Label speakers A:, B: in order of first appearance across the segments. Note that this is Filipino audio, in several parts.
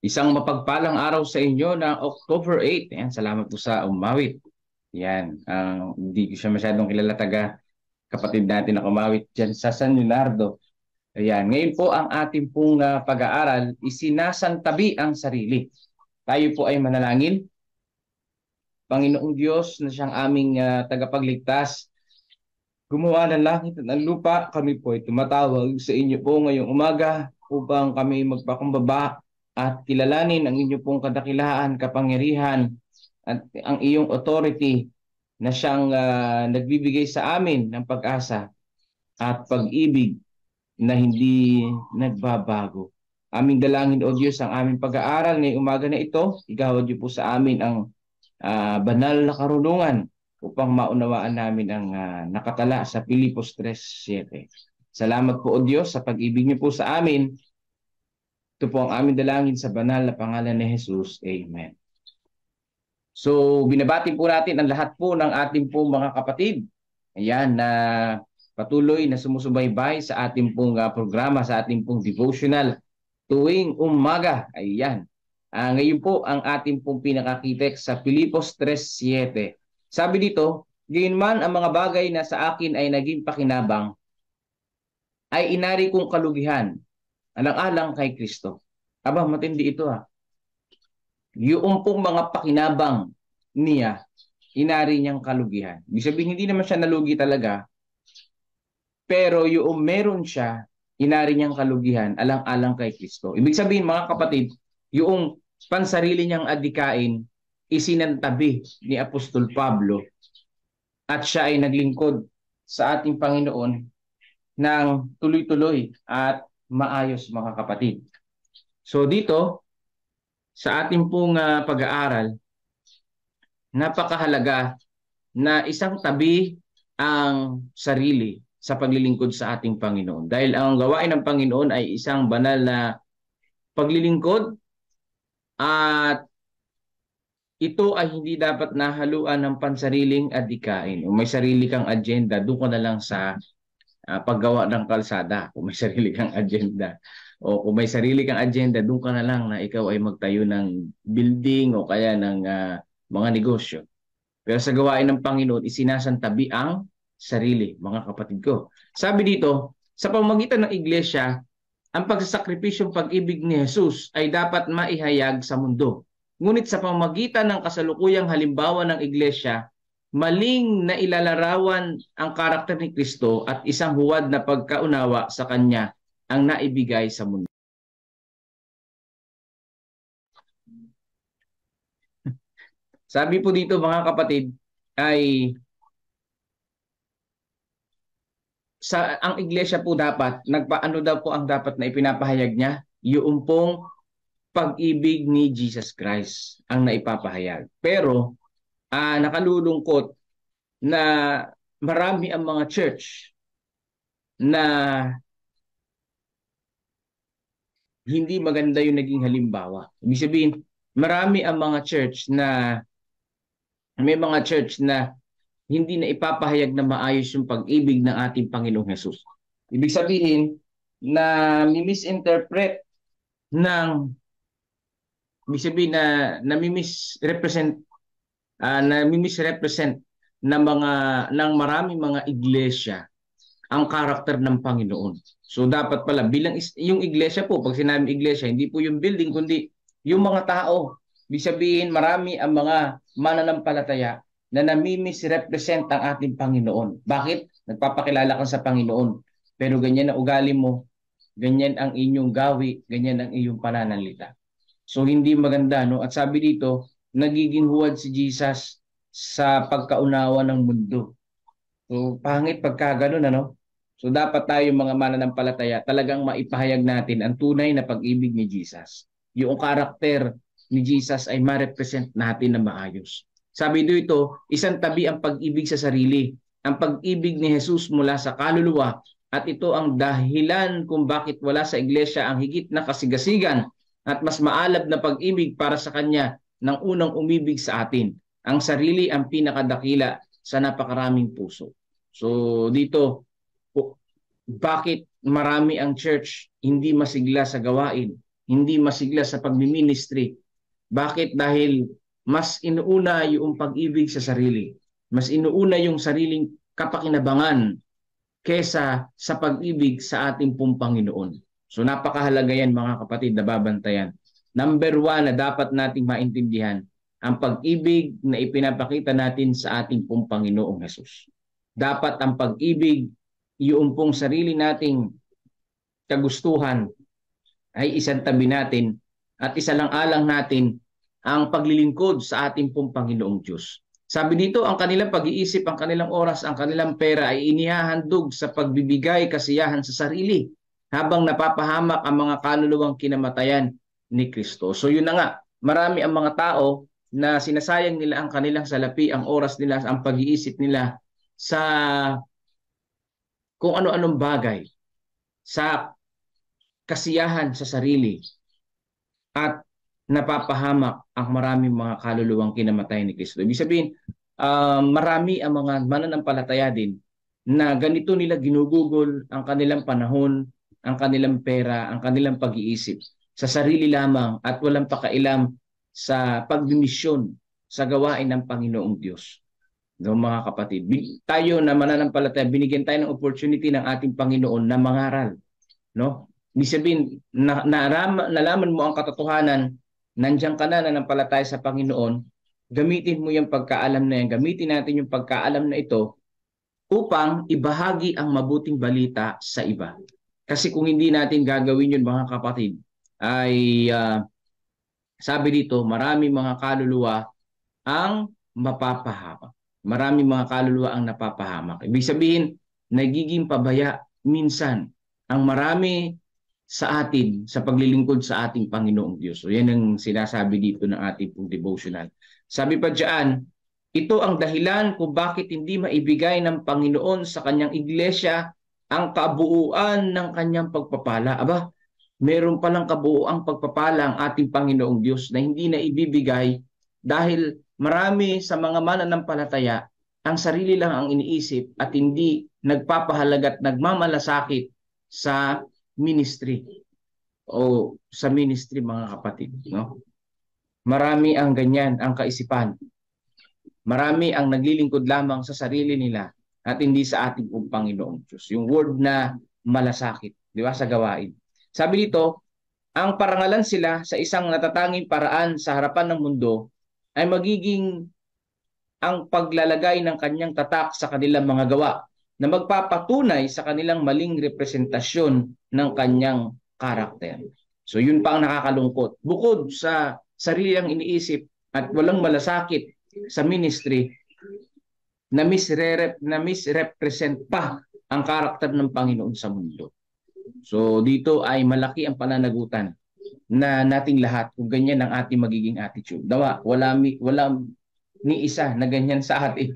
A: Isang mapagpalang araw sa inyo na October 8. Ayan, salamat po sa umawit. Yan, hindi ko siya masyadong kilala taga kapatid natin na kumawit dyan sa San Leonardo. Ayan, ngayon po ang ating pong pag-aaral, isinasantabi ang sarili. Tayo po ay manalangin. Panginoong Diyos na siyang aming tagapagligtas, gumawa ng langit at ng lupa, kami po ay tumatawag sa inyo po ngayong umaga upang kami magpakumbaba at kilalanin ang inyo pong kadakilaan, kapangyarihan at ang iyong authority na siyang nagbibigay sa amin ng pag-asa at pag-ibig na hindi nagbabago. Aming dalangin, O Diyos, ang aming pag-aaral ngayong umaga na ito. Igawad niyo po sa amin ang banal na karunungan upang maunawaan namin ang nakatala sa Pilipos 3:7. Salamat po, O Diyos, sa pag-ibig niyo po sa amin. Ito po ang aming dalangin sa banal na pangalan ni Jesus. Amen. So, binabati po natin ang lahat po ng ating po mga kapatid. Ayan, na patuloy na sumusubaybay sa ating pong programa, sa ating pong devotional tuwing umaga. Ayan. Ngayon po ang ating pong pinakakitek sa Pilipos 3:7. Sabi dito, gayon man ang mga bagay na sa akin ay naging pakinabang, ay inari kong kalugihan, alang-alang kay Kristo. Aba, matindi ito ha. Yung pong mga pakinabang niya, inari niyang kalugihan. Ibig sabihin, hindi naman siya nalugi talaga, pero yung meron siya, inari niyang kalugihan, alang-alang kay Kristo. Ibig sabihin, mga kapatid, yung pansarili niyang adikain, isinantabi ni Apostol Pablo at siya ay naglingkod sa ating Panginoon ng tuloy-tuloy at maayos, mga kapatid. So dito, sa ating pong pag-aaral, napakahalaga na isang tabi ang sarili sa paglilingkod sa ating Panginoon. Dahil ang gawain ng Panginoon ay isang banal na paglilingkod at ito ay hindi dapat nahaluan ng pansariling adikain. Kung may sarili kang agenda, doon ka na lang sa paggawa ng kalsada. Kung may sarili kang agenda. O kung may sarili kang agenda, doon ka na lang na ikaw ay magtayo ng building o kaya ng mga negosyo. Pero sa gawain ng Panginoon, isinasantabi ang sarili, mga kapatid ko. Sabi dito, sa pamamagitan ng iglesia, ang pagsasakripisyong pag-ibig ni Jesus ay dapat maihayag sa mundo. Ngunit sa pamamagitan ng kasalukuyang halimbawa ng iglesia, maling na ilalarawan ang karakter ni Kristo at isang huwad na pagkaunawa sa Kanya ang naibigay sa mundo. Sabi po dito, mga kapatid, ay ang iglesia po dapat, ano daw po ang dapat na ipinapahayag niya? Yung pong pag-ibig ni Jesus Christ ang naipapahayag. Pero nakalulungkot na marami ang mga church na hindi maganda yung naging halimbawa. Ibig sabihin, marami ang mga church na may mga church na hindi na ipapahayag na maayos yung pag-ibig ng ating Panginoong Jesus. Ibig sabihin na misinterpret ng ibig sabihin na nami-misrepresent ng maraming mga iglesia ang karakter ng Panginoon. So dapat pala bilang yung iglesia po, pag sinabing iglesia, hindi po yung building kundi yung mga tao. Ibig sabihin marami ang mga mananampalataya na nami-misrepresent ang ating Panginoon. Bakit? Nagpapakilala ka sa Panginoon. Pero ganyan ang ugali mo, ganyan ang inyong gawi, ganyan ang iyong pananalita. So hindi maganda, no? At sabi dito, nagiging huwad si Jesus sa pagkaunawa ng mundo. So pangit pagka ganun, ano? So dapat tayo mga mananampalataya talagang maipahayag natin ang tunay na pag-ibig ni Jesus. Yung karakter ni Jesus ay ma-represent natin na maayos. Sabi dito, isang tabi ang pag-ibig sa sarili. Ang pag-ibig ni Jesus mula sa kaluluwa at ito ang dahilan kung bakit wala sa iglesia ang higit na kasigasigan at mas maalab na pag-ibig para sa Kanya ng unang umibig sa atin. Ang sarili ang pinakadakila sa napakaraming puso. So dito, bakit marami ang church hindi masigla sa gawain? hindi masigla sa pagmi-ministry. Bakit? Dahil mas inuuna yung pag-ibig sa sarili. Mas inuuna yung sariling kapakinabangan kesa sa pag-ibig sa ating pong Panginoon. So napakahalaga yan mga kapatid na babantayan. Number one na dapat nating maintindihan, ang pag-ibig na ipinapakita natin sa ating pong Panginoong Hesus. Dapat ang pag-ibig, yung pong sarili nating kagustuhan ay isang tabi natin at isalang-alang natin ang paglilingkod sa ating pong Panginoong Diyos. Sabi dito, ang kanilang pag-iisip, ang kanilang oras, ang kanilang pera ay inihahandog sa pagbibigay kasiyahan sa sarili habang napapahamak ang mga kaluluwang kinamatayan ni Kristo. So yun na nga, marami ang mga tao na sinasayang nila ang kanilang salapi, ang oras nila, ang pag-iisip nila sa kung ano-anong bagay, sa kasiyahan sa sarili at napapahamak ang maraming mga kaluluwang kinamatay ni Kristo. Ibig sabihin, marami ang mga mananampalataya din na ganito nila ginugugol ang kanilang panahon, ang kanilang pera, ang kanilang pag-iisip sa sarili lamang at walang pakailam sa pagdimisyon sa gawain ng Panginoong Diyos. No, mga kapatid, tayo na mananampalataya, binigyan tayo ng opportunity ng ating Panginoon na mangaral. No? Ibig sabihin, nalaman mo ang katotohanan, nandiyan ka na nanampalataya sa Panginoon, gamitin mo yung pagkaalam na yan, gamitin natin yung pagkaalam na ito upang ibahagi ang mabuting balita sa iba. Kasi kung hindi natin gagawin yun mga kapatid, ay sabi dito, marami mga kaluluwa ang mapapahamak. Marami mga kaluluwa ang napapahamak. Ibig sabihin, nagiging pabaya minsan ang marami sa atin sa paglilingkod sa ating Panginoong Diyos. So yan ang sinasabi dito ng ating pong devotional. Sabi pa diyan, ito ang dahilan kung bakit hindi maibigay ng Panginoon sa kanyang iglesia ang kabuuan ng kanyang pagpapala. Aba, meron palang kabuuang pagpapala ang ating Panginoong Diyos na hindi na ibibigay dahil marami sa mga mananampalataya ang sarili lang ang iniisip at hindi nagpapahalaga at nagmamalasakit sa ministry o sa ministry mga kapatid. No? Marami ang ganyan ang kaisipan. Marami ang naglilingkod lamang sa sarili nila at hindi sa ating Panginoong Diyos. Yung word na malasakit, di ba, sa gawain. Sabi dito, ang parangalan sila sa isang natatanging paraan sa harapan ng mundo ay magiging ang paglalagay ng kanyang tatak sa kanilang mga gawa na magpapatunay sa kanilang maling representasyon ng kanyang karakter. So yun pa ang nakakalungkot. Bukod sa sarili ang iniisip at walang malasakit sa ministry, na misrepresent pa ang karakter ng Panginoon sa mundo. So dito ay malaki ang pananagutan na nating lahat kung ganyan ang ating magiging attitude. Wala ni isa na ganyan sa atin.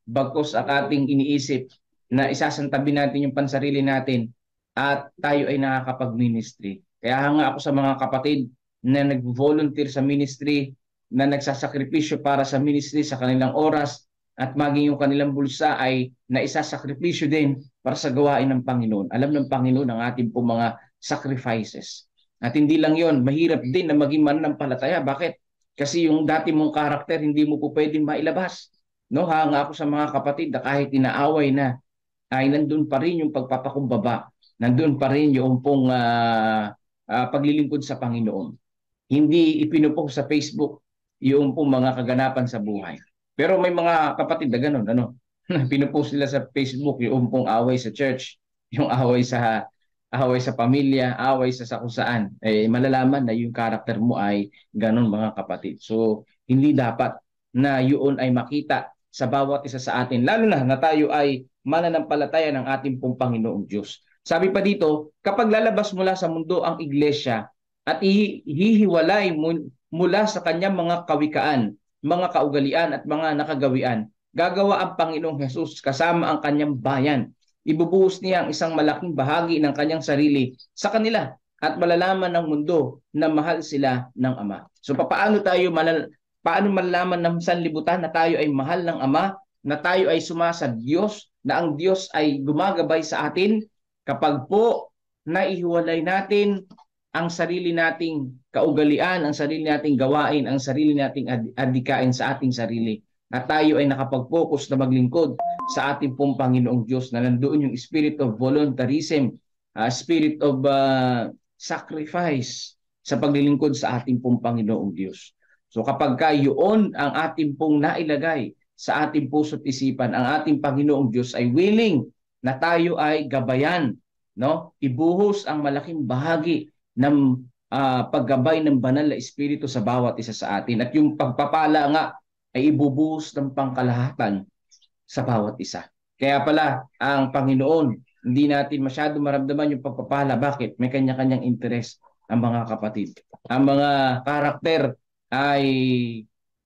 A: Bagkos ang ating iniisip na isasantabi natin yung pansarili natin at tayo ay nakakapag-ministry. Kaya nga ako sa mga kapatid na nag-volunteer sa ministry, na nagsasakripisyo para sa ministry sa kanilang oras at maging yung kanilang bulsa ay naisasakripisyo din para sa gawain ng Panginoon. Alam ng Panginoon ang ating po mga sacrifices. At hindi lang yon, mahirap din na maging mananampalataya. Bakit? Kasi yung dati mong karakter, hindi mo po pwedeng mailabas. No, hanga ako sa mga kapatid na kahit inaaway na, ay nandun pa rin yung pagpapakumbaba. Nandun pa rin yung pong paglilingkod sa Panginoon. Hindi ipinupost sa Facebook yung pong mga kaganapan sa buhay. Pero may mga kapatid na ganun, pinupost nila sa Facebook yung pong away sa church, yung away sa pamilya, away sa kung saan. Malalaman na yung karakter mo ay ganun mga kapatid. So, hindi dapat na yun ay makita sa bawat isa sa atin, lalo na tayo ay mananampalataya ng ating pong Panginoong Diyos. Sabi pa dito, kapag lalabas mula sa mundo ang iglesia at hihiwalay mula sa kanyang mga kawikaan, mga kaugalian at mga nakagawian, gagawa ang Panginoong Hesus kasama ang kanyang bayan. Ibubuhos niya ang isang malaking bahagi ng kanyang sarili sa kanila at malalaman ng mundo na mahal sila ng Ama. So paano malalaman ng sanlibutan na tayo ay mahal ng Ama, na tayo ay sumasa Diyos, na ang Diyos ay gumagabay sa atin kapag po naihiwalay natin ang sarili nating kaugalian, ang sarili nating gawain, ang sarili nating adikain sa ating sarili. At tayo ay nakapag-focus na maglingkod sa ating pong Panginoong Diyos na nandoon yung spirit of voluntarism, spirit of sacrifice sa paglilingkod sa ating pong Panginoong Diyos. So kapag yun ang ating pong nailagay sa ating puso't isipan, ang ating Panginoong Diyos ay willing na tayo ay gabayan, no? Ibuhos ang malaking bahagi ng paggabay ng banal na espiritu sa bawat isa sa atin. At yung pagpapala nga ay ibubuhos ng pangkalahatan sa bawat isa. Kaya pala, ang Panginoon, hindi natin masyado maramdaman yung pagpapala. Bakit? May kanya-kanyang interes ang mga kapatid. Ang mga karakter ay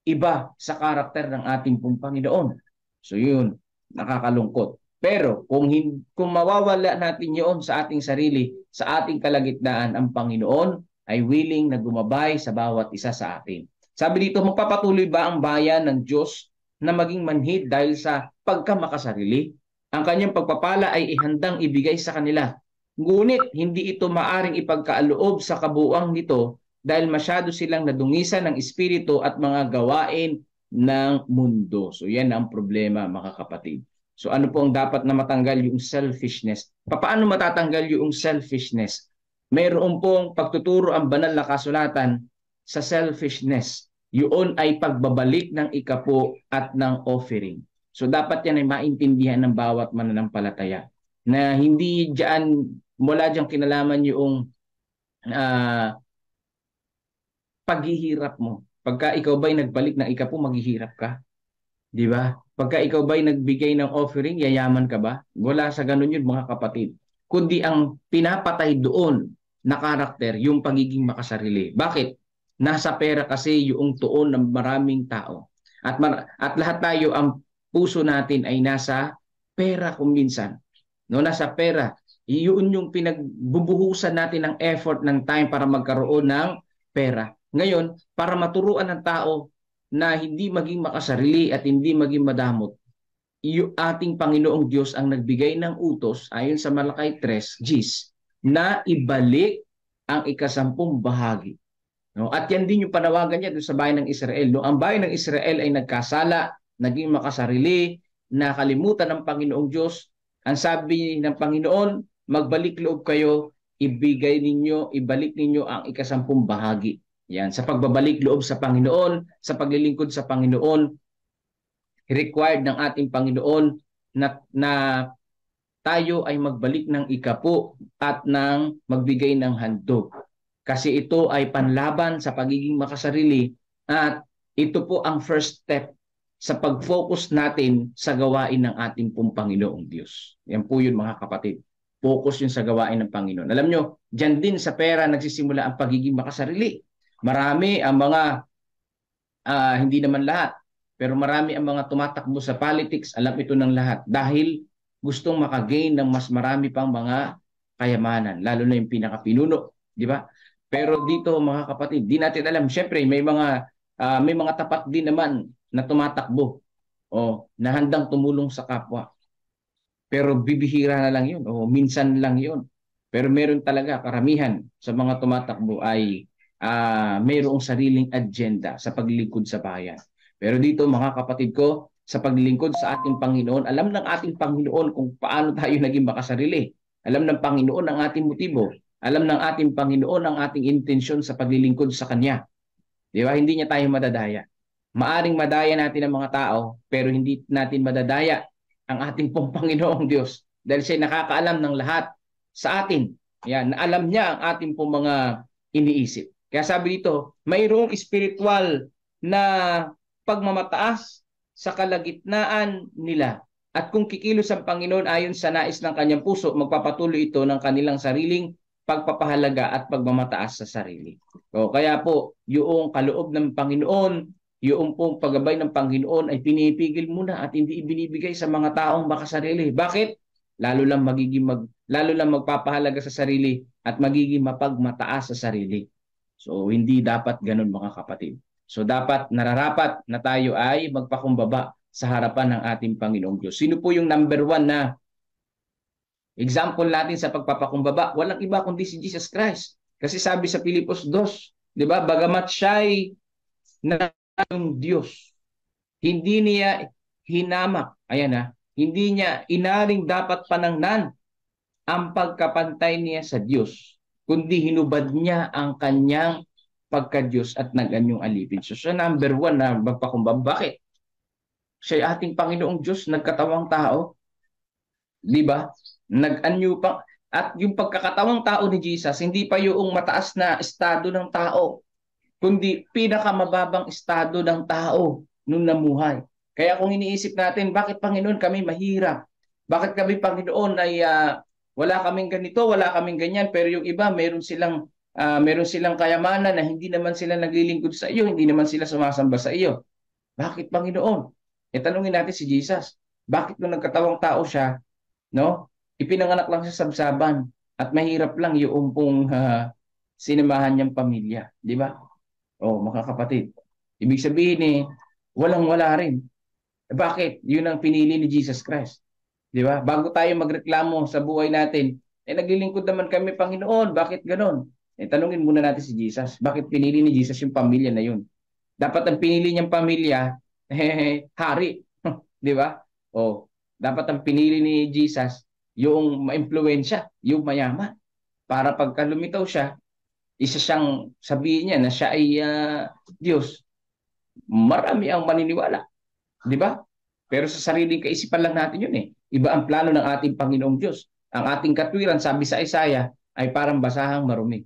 A: iba sa karakter ng ating pong Panginoon. So yun, nakakalungkot. Pero kung mawawala natin yun sa ating sarili, sa ating kalagitnaan, ang Panginoon ay willing na gumabay sa bawat isa sa atin. Sabi dito, magpapatuloy ba ang bayan ng Diyos na maging manhid dahil sa pagkamakasarili? Ang kanyang pagpapala ay ihandang ibigay sa kanila. Ngunit hindi ito maaring ipagkaloob sa kabuuan nito dahil masyado silang nadungisan ng espiritu at mga gawain ng mundo. So yan ang problema, mga kapatid. So ano po ang dapat na matanggal? Yung selfishness. Paano matatanggal yung selfishness? Mayroon pong pagtuturo ang banal na kasulatan sa selfishness. Yun ay pagbabalik ng ikapo at ng offering. So dapat yan ay maintindihan ng bawat mananampalataya na hindi diyan, wala diyang kinalaman yung paghihirap mo. Pagka ikaw ba'y nagbalik ng ikapo, maghihirap ka. Di ba? Pagka ikaw ba'y nagbigay ng offering, yayaman ka ba? Wala sa ganun yun, mga kapatid. Kundi ang pinapatay doon na karakter, yung pagiging makasarili. Bakit? Nasa pera kasi yung tuon ng maraming tao. At lahat tayo, ang puso natin ay nasa pera kung minsan. No, nasa pera. Yun yung pinagbubuhusan natin ng effort, ng time para magkaroon ng pera. Ngayon, para maturuan ng tao na hindi maging makasarili at hindi maging madamot, yung ating Panginoong Diyos ang nagbigay ng utos ayon sa Malakay 3, Gs, na ibalik ang ikasampung bahagi. No? At yan din yung panawagan niya doon sa bayan ng Israel. No? Ang bayan ng Israel ay nagkasala, naging makasarili, nakalimutan ng Panginoong Diyos. Ang sabi ng Panginoon, magbalik loob kayo, ibalik ninyo ang ikasampung bahagi. Yan, sa pagbabalik loob sa Panginoon, sa paglilingkod sa Panginoon, required ng ating Panginoon na tayo ay magbalik ng ikapo at ng magbigay ng handog. Kasi ito ay panlaban sa pagiging makasarili at ito po ang first step sa pag-focus natin sa gawain ng ating pong Panginoong Diyos. Yan po yun, mga kapatid. Focus yun sa gawain ng Panginoon. Alam nyo, dyan din sa pera nagsisimula ang pagiging makasarili. Marami ang mga, hindi naman lahat, pero marami ang mga tumatakbo sa politics, alam ito ng lahat, dahil gustong makagain ng mas marami pang mga kayamanan, lalo na yung pinakapinuno, di ba? Pero dito, mga kapatid, di natin alam, syempre may mga tapat din naman na tumatakbo o na handang tumulong sa kapwa. Pero bibihira na lang yun o minsan lang yun. Pero meron talaga, karamihan sa mga tumatakbo ay mayroong sariling agenda sa paglilingkod sa bayan. Pero dito, mga kapatid ko, sa paglilingkod sa ating Panginoon, alam ng ating Panginoon kung paano tayo naging makasarili. Alam ng Panginoon ang ating motibo. Alam ng ating Panginoon ang ating intensyon sa paglilingkod sa Kanya. Di ba? Hindi niya tayo madadaya. Maaring madaya natin ang mga tao, pero hindi natin madadaya ang ating pong Panginoong Diyos. Dahil siya nakakaalam ng lahat sa atin. Yan, na alam niya ang ating pong mga iniisip. Kaya sabi dito, mayroong spiritual na pagmamataas sa kalagitnaan nila. At kung kikilos ang Panginoon ayon sa nais ng kanyang puso, magpapatuloy ito ng kanilang sariling pagpapahalaga at pagmamataas sa sarili. So, kaya po, yung kaloob ng Panginoon, yung pong paggabay ng Panginoon ay pinipigil muna at hindi ibinibigay sa mga taong makasarili. Bakit? Lalo lang magpapahalaga sa sarili at magiging mapagmataas sa sarili. So, hindi dapat ganun, mga kapatid. So, dapat nararapat na tayo ay magpakumbaba sa harapan ng ating Panginoong Diyos. Sino po yung number 1 na example natin sa pagpapakumbaba? Walang iba kundi si Jesus Christ. Kasi sabi sa Pilipos 2, di ba? Bagamat siya'y na yung Diyos, hindi niya hinamak, ayan na, hindi niya inaring dapat panangnan ang pagkapantay niya sa Diyos, kundi hinubad niya ang kanyang pagka-Diyos at nag-anyong alipin. So sa number 1 na magpakumbaba, bakit? Siya ating Panginoong Diyos, nagkatawang tao, di ba? Nag-anyo pa. At yung pagkakatawang tao ni Jesus, hindi pa yung mataas na estado ng tao, kundi pinakamababang estado ng tao nung namuhay. Kaya kung iniisip natin, bakit Panginoon kami mahirap? Bakit kami Panginoon ay wala kaming ganito, wala kaming ganyan, pero yung iba meron silang kayamanan na hindi naman sila naglilingkod sa iyo, hindi naman sila sumasamba sa iyo. Bakit Panginoon? E tanungin natin si Jesus. Bakit nung nagkatawang tao siya, no? Ipinanganak lang sa sabsaban at mahirap lang yung pong sinamahan niyang pamilya, di ba? Oh, mga kapatid. Ibig sabihin walang-wala rin. Bakit? Yun ang pinili ni Jesus Christ. Di ba? Bago tayo magreklamo sa buhay natin, naglilingkod naman kami, Panginoon. Bakit ganon? Tanungin muna natin si Jesus. Bakit pinili ni Jesus yung pamilya na yun? Dapat ang pinili niyang pamilya, hari. Di ba? Oh, dapat ang pinili ni Jesus, yung ma-impluwensya, yung mayaman. Para pagka lumitaw siya, isa siyang sabihin niya na siya ay Diyos. Marami ang maniniwala. Di ba? Pero sa sariling kaisipan lang natin yun eh. Iba ang plano ng ating Panginoong Diyos. Ang ating katwiran, sabi sa Isaiah, ay parang basahang marumi.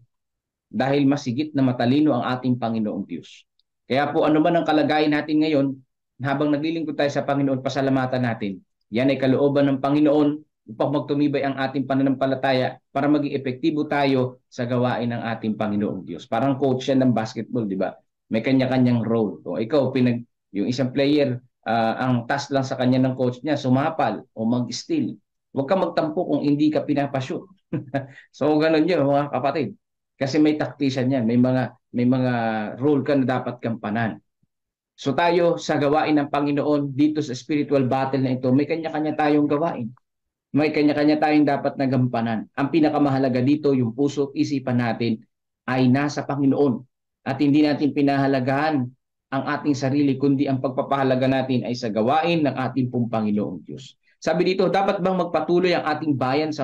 A: Dahil masigit na matalino ang ating Panginoong Diyos. Kaya po ano man ang kalagayan natin ngayon, habang naglilingkod tayo sa Panginoon, pasalamatan natin. Yan ay kalooban ng Panginoon upang magtumibay ang ating pananampalataya para maging epektibo tayo sa gawain ng ating Panginoong Diyos. Parang coach yan ng basketball, di ba? May kanya-kanyang role. O ikaw, yung isang player, ang task lang sa kanya ng coach niya, sumapal o mag-steal. Huwag ka magtampo kung hindi ka pinapashoot. So ganun yun, mga kapatid. Kasi may tactician yan, may mga role ka na dapat gampanan. So tayo sa gawain ng Panginoon dito sa spiritual battle na ito, may kanya-kanya tayong gawain. May kanya-kanya tayong dapat nagampanan. Ang pinakamahalaga dito, yung puso at isipan natin ay nasa Panginoon. At hindi natin pinahalagahan ang ating sarili, kundi ang pagpapahalaga natin ay sa gawain ng ating pong Panginoong Diyos. Sabi dito, dapat bang magpatuloy ang ating bayan sa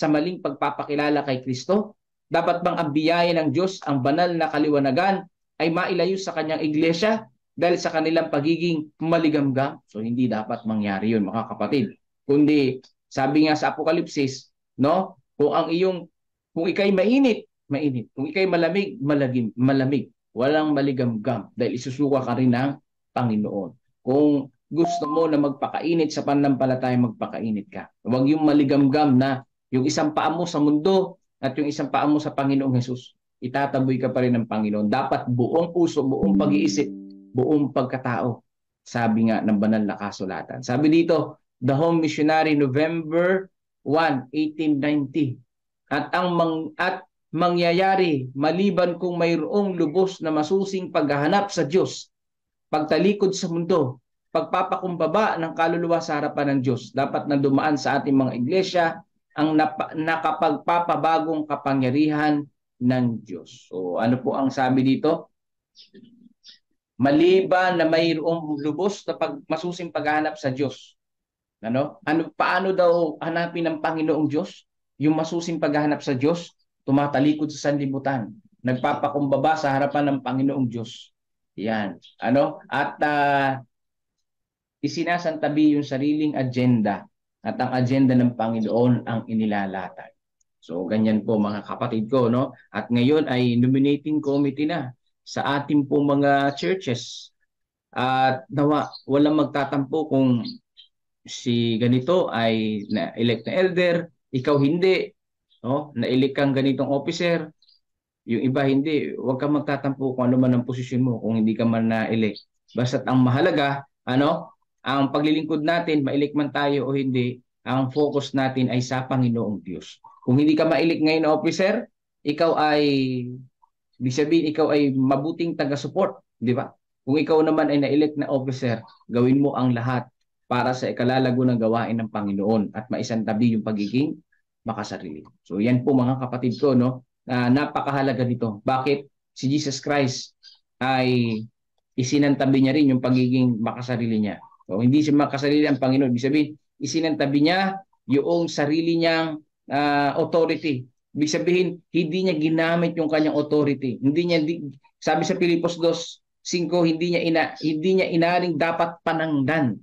A: maling pagpapakilala kay Kristo? Dapat bang ang biyaya ng Diyos, ang banal na kaliwanagan, ay mailayo sa kanyang iglesia dahil sa kanilang pagiging maligamgam? So hindi dapat mangyari yun, mga kapatid. Kundi sabi nga sa Apokalipsis, no? Kung ikay mainit, mainit. Kung ikay malamig, malamig. Walang maligamgam dahil isusuka ka rin ng Panginoon. Kung gusto mo na magpakainit sa pananampalataya, magpakainit ka. Huwag yung maligamgam na yung isang paa mo sa mundo at yung isang paa mo sa Panginoong Hesus. Itataboy ka pa rin ng Panginoon. Dapat buong puso, buong pag-iisip, buong pagkatao. Sabi nga ng banal na kasulatan. Sabi dito, The Home Missionary, November 1, 1890. At mangyayari maliban kung mayroong lubos na masusing paghahanap sa Diyos, pagtalikod sa mundo, pagpapakumbaba ng kaluluwa sa harapan ng Diyos. Dapat na dumaan sa ating mga iglesia ang nakapagpapabagong kapangyarihan ng Diyos. So ano po ang sabi dito? Maliban na mayroong lubos na masusing paghahanap sa Diyos. Paano daw hanapin ng Panginoong Diyos? Yung masusing paghahanap sa Diyos, tumatalikod sa sanlibutan, nagpapakumbaba sa harapan ng Panginoong Diyos. Yan. At isinasantabi yung sariling agenda at ang agenda ng Panginoon ang inilalatag. So ganyan po mga kapatid ko, no? At ngayon ay nominating committee na sa ating po mga churches. At walang magtatampo kung si ganito ay na-elect na elder, ikaw hindi, no? Na-elect kang ganitong officer, yung iba hindi. Huwag kang magtatampo kung ano man ang posisyon mo kung hindi ka man na-elect. Basta't ang mahalaga, ang paglilingkod natin, ma-elect man tayo o hindi, ang focus natin ay sa Panginoong Diyos. Kung hindi ka ma-elect ngayon na officer, ikaw ay, ibig sabihin, ikaw ay mabuting taga-support, di ba? Kung ikaw naman ay na-elect na officer, gawin mo ang lahat para sa ikalalago ng gawain ng Panginoon at maisantabi yung pagiging makasarili. So yan po mga kapatid ko, no? napakahalaga nito. Bakit? Si Jesus Christ ay isinantabi niya rin yung pagiging makasarili niya. So, hindi siya makasarili ang Panginoon. Ibig sabihin, isinantabi niya yung sarili niyang authority. Ibig sabihin, hindi niya ginamit yung kanyang authority. Sabi sa Pilipos 2:5, hindi niya inaring dapat pananggan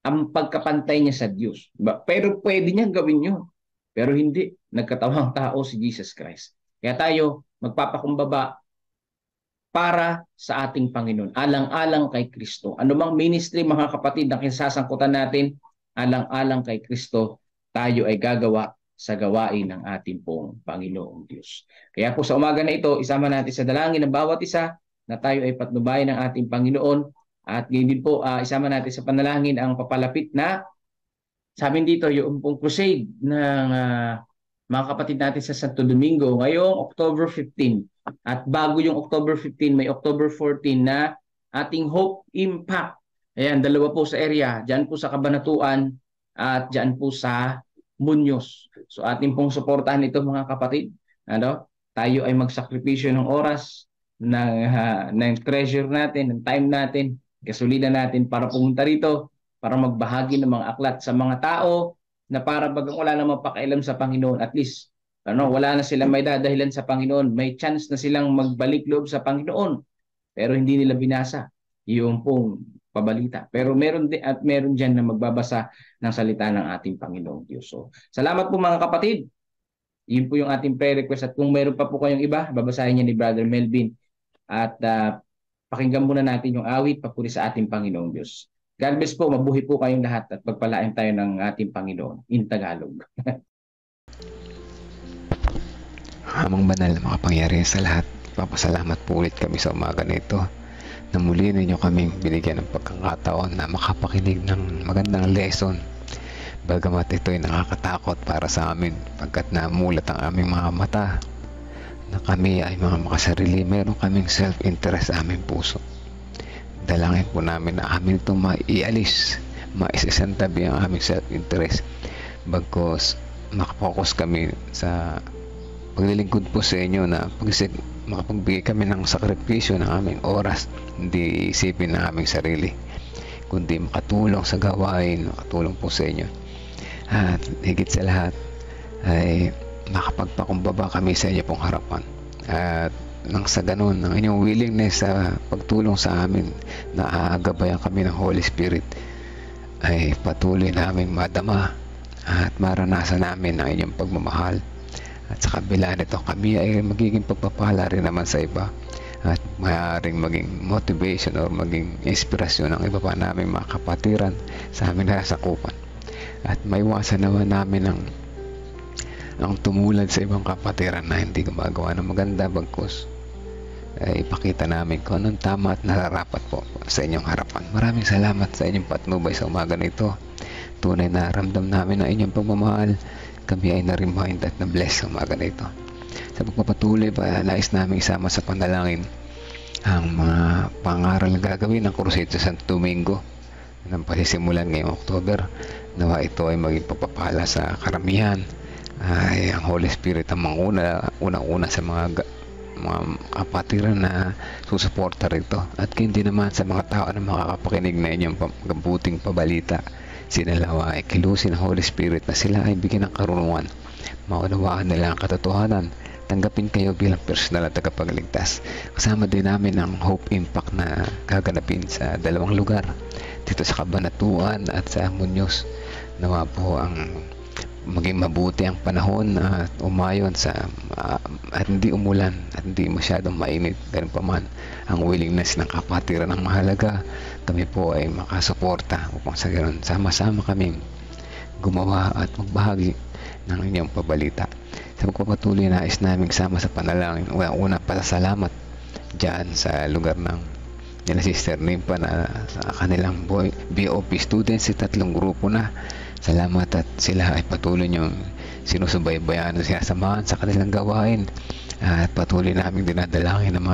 A: ang pagkapantay niya sa Diyos. Pero pwede niyang gawin yun. Pero hindi. Nagkatawang tao si Jesus Christ. Kaya tayo magpapakumbaba para sa ating Panginoon. Alang-alang kay Kristo. Anumang ministry, mga kapatid, na kinasasangkutan natin, alang-alang kay Kristo, tayo ay gagawa sa gawain ng ating pong Panginoong Diyos. Kaya po sa umaga na ito, isama natin sa dalangin ng bawat isa na tayo ay patnubayan ng ating Panginoon. At ngayon din po, isama natin sa panalangin ang papalapit na, sabi dito, yung pong crusade ng mga kapatid natin sa Santo Domingo ngayong October 15. At bago yung October 15, may October 14 na ating Hope Impact. Ayan, dalawa po sa area. Diyan po sa Cabanatuan at diyan po sa Muñoz. So ating pong suportahan ito mga kapatid. Tayo ay magsakripisyo ng oras, ng treasure natin, ng time natin, gasolina natin para pumunta rito, para magbahagi ng mga aklat sa mga tao na para bagang wala namang pakialam sa Panginoon. At least, wala na silang may dadahilan sa Panginoon. May chance na silang magbalik loob sa Panginoon. Pero hindi nila binasa yung pong pabalita. Pero meron dyan na magbabasa ng salita ng ating Panginoong Diyos. So, salamat po mga kapatid. Yun po yung ating prayer request. At kung meron pa po kayong iba, babasahin niya ni Brother Melvin. At pakinggan muna natin yung awit papuri sa ating Panginoong Diyos. God bless po, mabuhay po kayong lahat at pagpalain tayo ng ating Panginoon in Tagalog.
B: Amang banal na makapangyarihan sa lahat, papasalamat po ulit kami sa umaga na ito na muli ninyo kaming binigyan ng pagkakataon na makapakinig ng magandang lesson. Bagamat ito ay nakakatakot para sa amin pagkat namulat ang aming mga mata na kami ay mga makasarili, meron kaming self-interest sa aming puso. Dalangin po namin na amin ito maisasantabi ang aming self-interest bagkos makapokus kami sa paglilingkod po sa inyo na makapagbigay kami ng sakripisyo ng aming oras, hindi isipin ng aming sarili kundi makatulong sa gawain, makatulong po sa inyo. At higit sa lahat ay makapagpakumbaba kami sa inyo pong harapan. At nang sa ganun, ang inyong willingness sa pagtulong sa amin na aagabayan kami ng Holy Spirit ay patuloy naming madama at maranasan namin ang inyong pagmamahal. At sa kabila nito, kami ay magiging pagpapala rin naman sa iba at maaaring maging motivation o maging inspirasyon ng iba pa namin mga kapatiran sa aming nasasakupan. At maiwasan naman namin ang tumulad sa ibang kapatiran na hindi gumagawa ng maganda bagkus ipakita namin kung anong tama at nararapat po sa inyong harapan. Maraming salamat sa inyong patnubay sa umaga na ito. Tunay na ramdam namin ang inyong pagmamahal. Kami ay na-remind at na-bless sa umaga na ito. Sa pagpapatuloy pa, nais namin isama sa panalangin ang mga pangaral na gagawin ng Crusade sa Santo Domingo nang pasisimulan ngayong October. Nawa ito ay maging pagpapala sa karamihan. Ay ang Holy Spirit ang unang-una sa mga kapatiran na susuporta rito at hindi naman sa mga tao na makakapakinig na inyong gabuting pabalita. Sinalawa ay kilusin ng Holy Spirit na sila ay bigyan ng karunungan, maunawaan nila ang katotohanan, tanggapin kayo bilang personal at tagapagligtas. Kasama din namin ang Hope Impact na gaganapin sa dalawang lugar, dito sa Cabanatuan at sa Muñoz. Nawa po ang maging mabuti ang panahon at umayon at hindi umulan at hindi masyadong mainit. Ganun pa man, ang willingness ng kapatiran ang mahalaga. Kami po ay makasuporta upang sa ganun sama-sama kaming gumawa at magbahagi ng inyong pabalita. Sa pagpapatuloy, nais naming sama sa panalangin. Una, pasasalamat dyan sa lugar ng nila Sister Nimpa na sa kanilang BOP students, si 3 grupo na. Salamat at sila ay patuloy niyong sinusubaybayan at sinasamahan sa kanilang gawain. At patuloy namin dinadalangin ng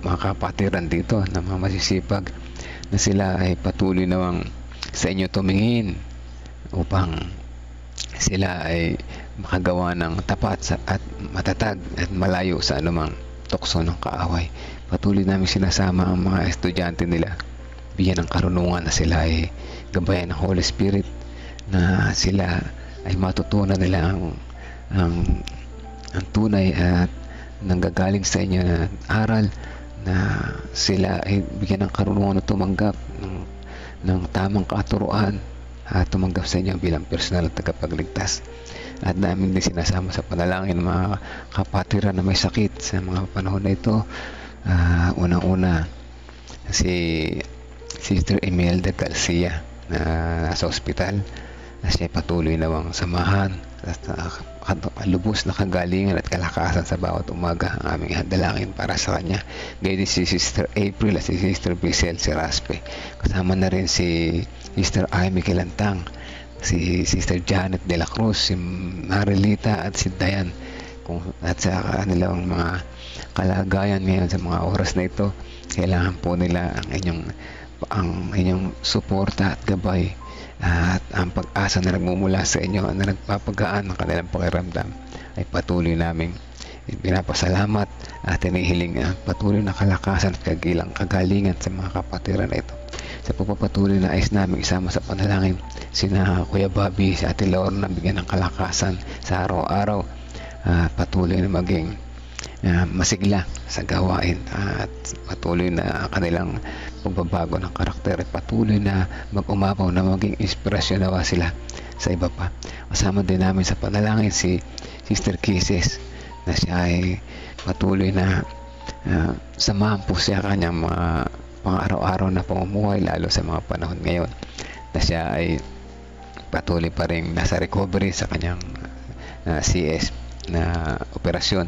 B: mga kapatiran dito, ng mga masisipag, na sila ay patuloy namang sa inyo tumingin upang sila ay makagawa ng tapat at matatag at malayo sa anumang tukso ng kaaway. Patuloy namin sinasama ang mga estudyante nila, bigyan ng karunungan na sila ay gabayan ng Holy Spirit, na sila ay matutunan nila ang tunay at nanggagaling sa inyo na aral, na sila ay bigyan ng karunungan na tumanggap ng tamang katuruan at tumanggap sa inyo bilang personal at tagapagligtas. At namin din sinasama sa panalangin mga kapatiran na may sakit sa mga panahon na ito. Unang-una si Sister Imelda Garcia na nasa ospital, na siya patuloy nawang samahan at lubos na kagalingan at kalakasan sa bawat umaga. Ang aming handalangin para sa kanya. Gayun si Sister April at si Sister Brisel Seraspe. Kasama na rin si Sister Amy Kilantang, si Sister Janet de la Cruz, si Marilita at si Dayan, at sa kanilang mga kalagayan ngayon sa mga oras na ito. Kailangan po nila ang inyong suporta at gabay, at ang pag-asa na nagmumula sa inyo na nagpapagaan ng kanilang pakiramdam ay patuloy naming pinapasalamat at inihiling ang patuloy na kalakasan at kagalingan sa mga kapatiran na ito. Sa pagpapatuloy na ayos namin isama sa panalangin sina Kuya Bobby, si Ate Lorna, bigyan ng kalakasan sa araw-araw, patuloy na maging masigla sa gawain, at patuloy na kanilang pagbabago ng karakter, at patuloy na mag-umapaw na maging inspirasyon nawa sila sa iba pa. Kasama din namin sa panalangin si Sister Kisses, na siya ay patuloy na samahan po siya kanyang mga araw-araw na pamumuhay, lalo sa mga panahon ngayon na siya ay patuloy pa rin nasa recovery sa kanyang CS na operasyon.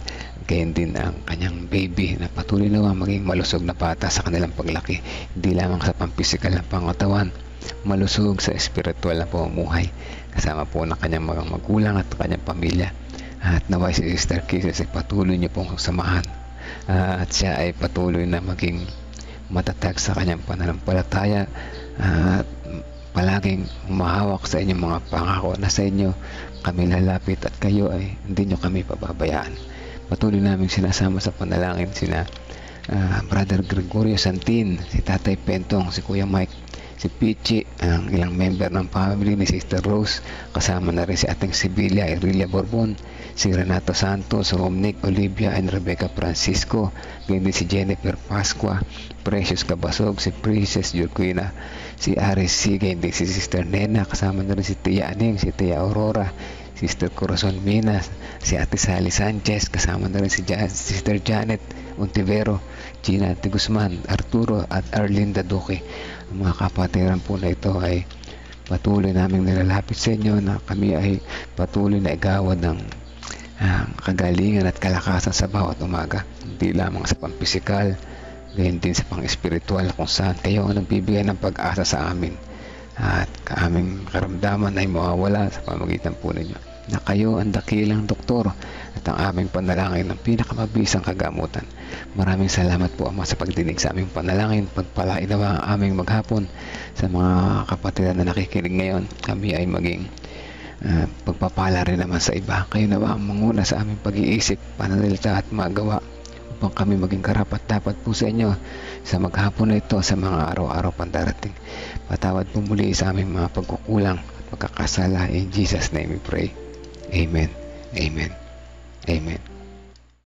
B: Gayon din ang kanyang baby na patuloy na maging malusog na bata sa kanilang paglaki, hindi lamang sa pampisikal na pangatawan, malusog sa espiritual na pamumuhay, kasama po ng kanyang mga magulang at kanyang pamilya. At naway si Sister Kisses ay patuloy niyo pong samahan, at siya ay patuloy na maging matatag sa kanyang pananampalataya, at palaging humahawak sa inyong mga pangako na sa inyo kami lalapit at kayo ay hindi nyo kami pababayaan. Patuloy namin sinasama sa panalangin sina Brother Gregorio Santin, si Tatay Pentong, si Kuya Mike, si Pichi, ang ilang member ng family ni Sister Rose, kasama na rin si Ating Sibilia Irilia Borbon, si Renato Santos, Romnick Olivia and Rebecca Francisco, ganyan din si Jennifer Pascua, Precious Cabasog, si Princess Jurquina, si Aris C, ganyan din si Sister Nena, kasama na rin si Tia Aning, si Tia Aurora, Sister Corazon Minas, si Ate Sally Sanchez, kasama na rin si Sister Janet Untivero, Gina Ate Guzman, Arturo at Arlinda Duque. Ang mga kapatiran po na ito ay patuloy naming nilalapit sa inyo, na kami ay patuloy na igawad ng kagalingan at kalakasan sa bawat umaga, hindi lamang sa pampisikal, gayon din sa pang-espiritual, kung saan kayo ang nagbibigay ng pag-asa sa amin, at aming karamdaman ay mawawala sa pamagitan po ninyo, na kayo ang dakilang doktor at ang aming panalangin ng pinakamabisang kagamutan. Maraming salamat po, Ama, sa pagdinig sa aming panalangin. Pagpalain nawa ang aming maghapon sa mga kapatiran na nakikinig ngayon. Kami ay maging pagpapala rin naman sa iba. Kayo nawa ang manguna sa aming pag-iisip, pananalita at magawa, upang kami maging karapat-dapat po sa inyo sa maghapon na ito, sa mga araw-araw pandarating. Patawad po muli sa aming mga pagkukulang at pagkakasala. In Jesus' name we pray. Amen. Amen. Amen.